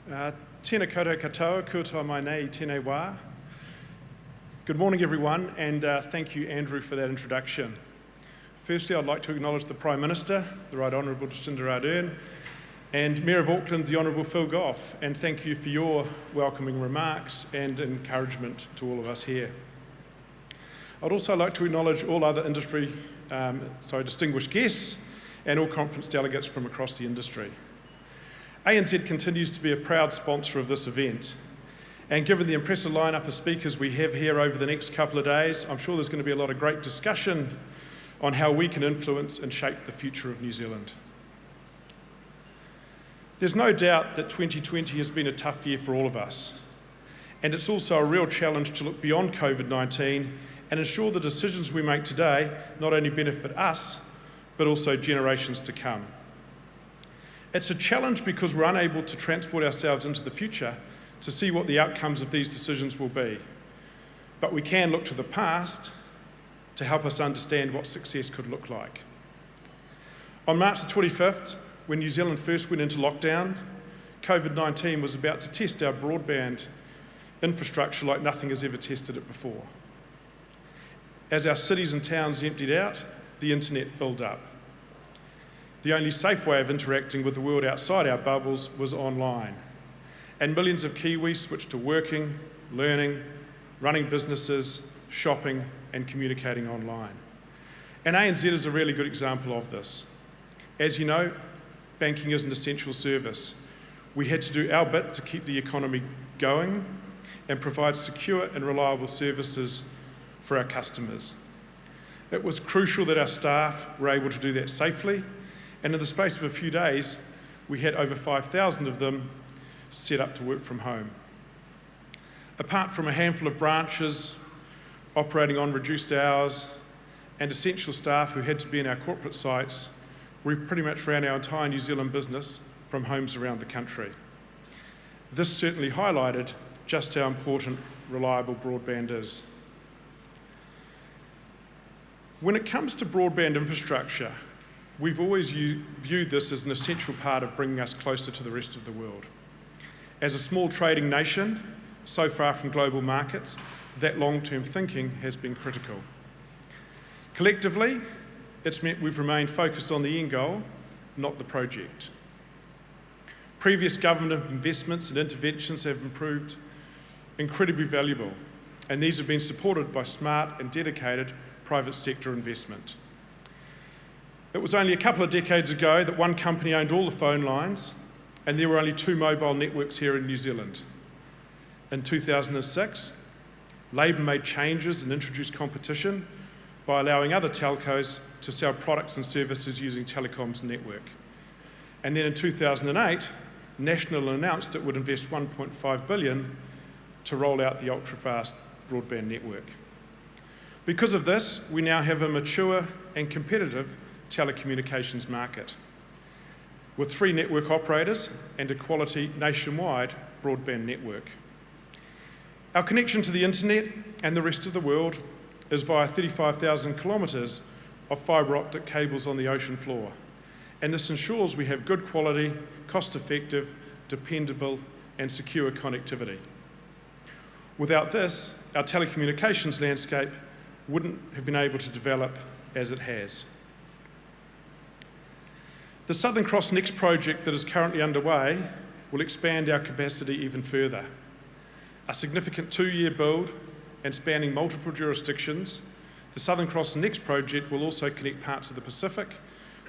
Tēnā koutou katoa, koutou mai nei, tēnei wā. Good morning, everyone, and thank you, Andrew, for that introduction. Firstly, I'd like to acknowledge the Prime Minister, the Right Honourable Jacinda Ardern, and Mayor of Auckland, the Honourable Phil Goff, and thank you for your welcoming remarks and encouragement to all of us here. I'd also like to acknowledge all other distinguished guests and all conference delegates from across the industry. ANZ continues to be a proud sponsor of this event, and given the impressive lineup of speakers we have here over the next couple of days, I'm sure there's going to be a lot of great discussion on how we can influence and shape the future of New Zealand. There's no doubt that 2020 has been a tough year for all of us, and it's also a real challenge to look beyond COVID-19 and ensure the decisions we make today not only benefit us, but also generations to come. It's a challenge because we're unable to transport ourselves into the future to see what the outcomes of these decisions will be. But we can look to the past to help us understand what success could look like. On March the 25th, when New Zealand first went into lockdown, COVID-19 was about to test our broadband infrastructure like nothing has ever tested it before. As our cities and towns emptied out, the internet filled up. The only safe way of interacting with the world outside our bubbles was online, and millions of Kiwis switched to working, learning, running businesses, shopping, and communicating online. And ANZ is a really good example of this. As you know, banking is an essential service. We had to do our bit to keep the economy going and provide secure and reliable services for our customers. It was crucial that our staff were able to do that safely, and in the space of a few days, we had over 5,000 of them set up to work from home. Apart from a handful of branches operating on reduced hours and essential staff who had to be in our corporate sites, we pretty much ran our entire New Zealand business from homes around the country. This certainly highlighted just how important reliable broadband is. When it comes to broadband infrastructure, we've always viewed this as an essential part of bringing us closer to the rest of the world. As a small trading nation, so far from global markets, that long-term thinking has been critical. Collectively, it's meant we've remained focused on the end goal, not the project. Previous government investments and interventions have proved incredibly valuable, and these have been supported by smart and dedicated private sector investment. It was only a couple of decades ago that one company owned all the phone lines, and there were only 2 mobile networks here in New Zealand. In 2006, Labour made changes and introduced competition by allowing other telcos to sell products and services using Telecom's network. And then in 2008, National announced it would invest $1.5 billion to roll out the ultra-fast broadband network. Because of this, we now have a mature and competitive telecommunications market, with 3 network operators and a quality nationwide broadband network. Our connection to the internet and the rest of the world is via 35,000 kilometres of fibre optic cables on the ocean floor, and this ensures we have good quality, cost-effective, dependable and secure connectivity. Without this, our telecommunications landscape wouldn't have been able to develop as it has. The Southern Cross Next project that is currently underway will expand our capacity even further. A significant 2-year build and spanning multiple jurisdictions, the Southern Cross Next project will also connect parts of the Pacific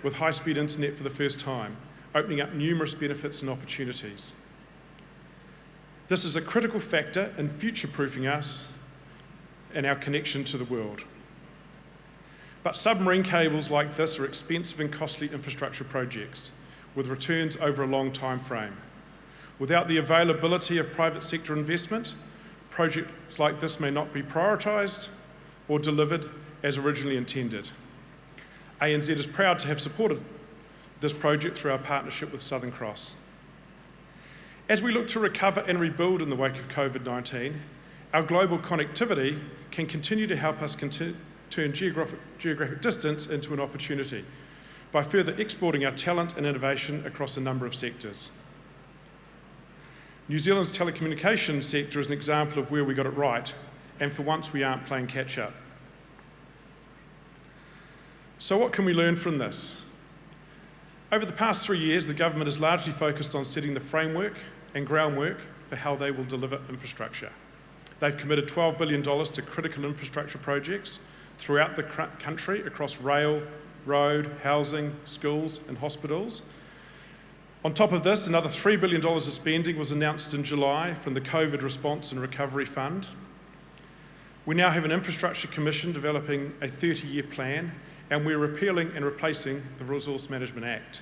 with high-speed internet for the first time, opening up numerous benefits and opportunities. This is a critical factor in future-proofing us and our connection to the world. But submarine cables like this are expensive and costly infrastructure projects with returns over a long time frame. Without the availability of private sector investment, projects like this may not be prioritised or delivered as originally intended. ANZ is proud to have supported this project through our partnership with Southern Cross. As we look to recover and rebuild in the wake of COVID-19, our global connectivity can continue to help us turn geographic distance into an opportunity by further exporting our talent and innovation across a number of sectors. New Zealand's telecommunications sector is an example of where we got it right, and for once we aren't playing catch-up. So what can we learn from this? Over the past 3 years, the government has largely focused on setting the framework and groundwork for how they will deliver infrastructure. They've committed $12 billion to critical infrastructure projects throughout the country across rail, road, housing, schools and hospitals. On top of this, another $3 billion of spending was announced in July from the COVID Response and Recovery Fund. We now have an infrastructure commission developing a 30-year plan, and we're repealing and replacing the Resource Management Act.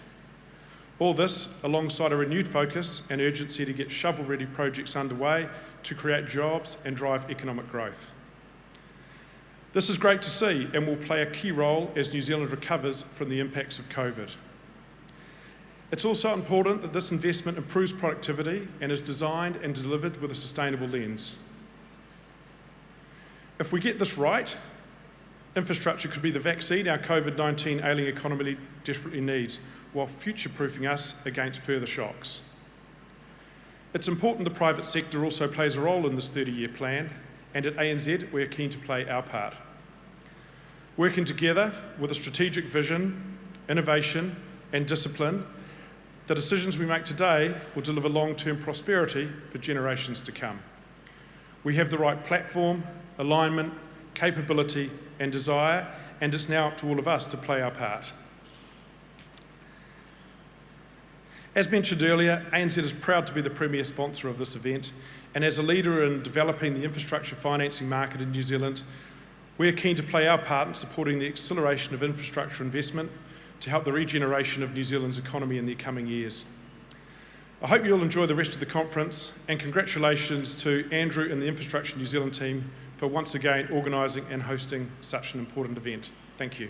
All this alongside a renewed focus and urgency to get shovel-ready projects underway to create jobs and drive economic growth. This is great to see and will play a key role as New Zealand recovers from the impacts of COVID. It's also important that this investment improves productivity and is designed and delivered with a sustainable lens. If we get this right, infrastructure could be the vaccine our COVID-19 ailing economy desperately needs, while future-proofing us against further shocks. It's important the private sector also plays a role in this 30-year plan, and at ANZ we're keen to play our part. Working together with a strategic vision, innovation and discipline, the decisions we make today will deliver long-term prosperity for generations to come. We have the right platform, alignment, capability and desire, and it's now up to all of us to play our part. As mentioned earlier, ANZ is proud to be the premier sponsor of this event, and as a leader in developing the infrastructure financing market in New Zealand, we are keen to play our part in supporting the acceleration of infrastructure investment to help the regeneration of New Zealand's economy in the coming years. I hope you'll enjoy the rest of the conference, and congratulations to Andrew and the Infrastructure New Zealand team for once again organising and hosting such an important event. Thank you.